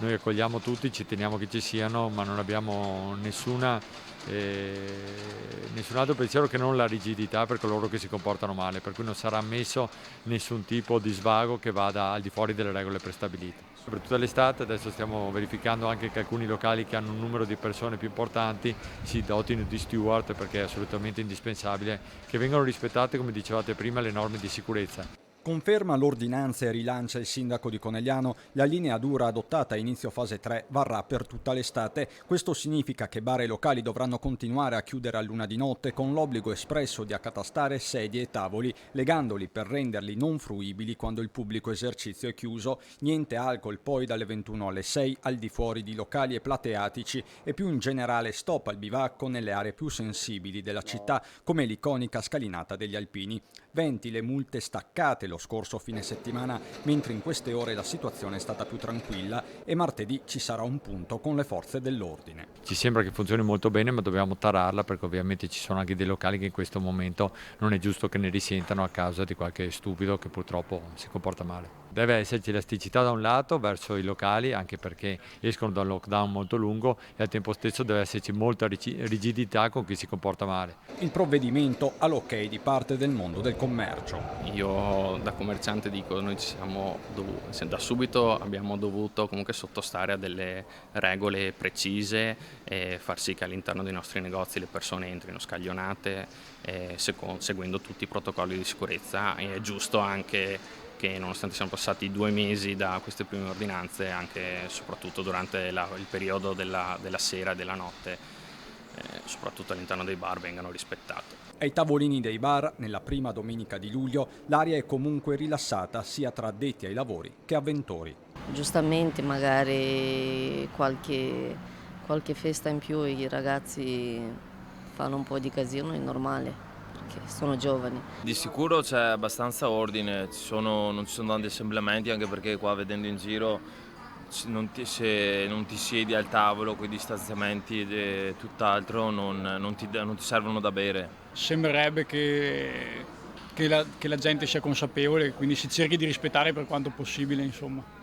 noi accogliamo tutti, ci teniamo che ci siano, ma non abbiamo nessun altro pensiero che non la rigidità per coloro che si comportano male, per cui non sarà ammesso nessun tipo di svago che vada al di fuori delle regole prestabilite. Per tutta l'estate adesso stiamo verificando anche che alcuni locali che hanno un numero di persone più importanti si dotino di steward, perché è assolutamente indispensabile che vengano rispettate, come dicevate prima, le norme di sicurezza. Conferma l'ordinanza e rilancia il sindaco di Conegliano, la linea dura adottata a inizio fase 3 varrà per tutta l'estate. Questo significa che bar e locali dovranno continuare a chiudere a luna di notte con l'obbligo espresso di accatastare sedie e tavoli, legandoli per renderli non fruibili quando il pubblico esercizio è chiuso. Niente alcol poi dalle 21 alle 6 al di fuori di locali e plateatici e più in generale stop al bivacco nelle aree più sensibili della città come l'iconica scalinata degli Alpini. 20 le multe staccate lo scorso fine settimana, mentre in queste ore la situazione è stata più tranquilla e martedì ci sarà un punto con le forze dell'ordine. Ci sembra che funzioni molto bene, ma dobbiamo tararla perché ovviamente ci sono anche dei locali che in questo momento non è giusto che ne risentano a causa di qualche stupido che purtroppo si comporta male. Deve esserci elasticità da un lato verso i locali, anche perché escono da un lockdown molto lungo, e al tempo stesso deve esserci molta rigidità con chi si comporta male. Il provvedimento ha l'ok di parte del mondo del commercio. Io da commerciante dico, noi da subito abbiamo dovuto comunque sottostare a delle regole precise e far sì che all'interno dei nostri negozi le persone entrino scaglionate, seguendo tutti i protocolli di sicurezza. E è giusto anche che nonostante siamo passati 2 mesi da queste prime ordinanze, anche soprattutto durante il periodo della sera e della notte, soprattutto all'interno dei bar, vengano rispettate. Ai tavolini dei bar, nella prima domenica di luglio, l'aria è comunque rilassata sia tra addetti ai lavori che avventori. Giustamente magari qualche festa in più i ragazzi fanno un po' di casino, è normale, perché sono giovani. Di sicuro c'è abbastanza ordine, non ci sono tanti assemblamenti, anche perché qua vedendo in giro se non ti siedi al tavolo con i distanziamenti e tutt'altro non ti servono da bere. Sembrerebbe che la gente sia consapevole, quindi si cerchi di rispettare per quanto possibile, insomma.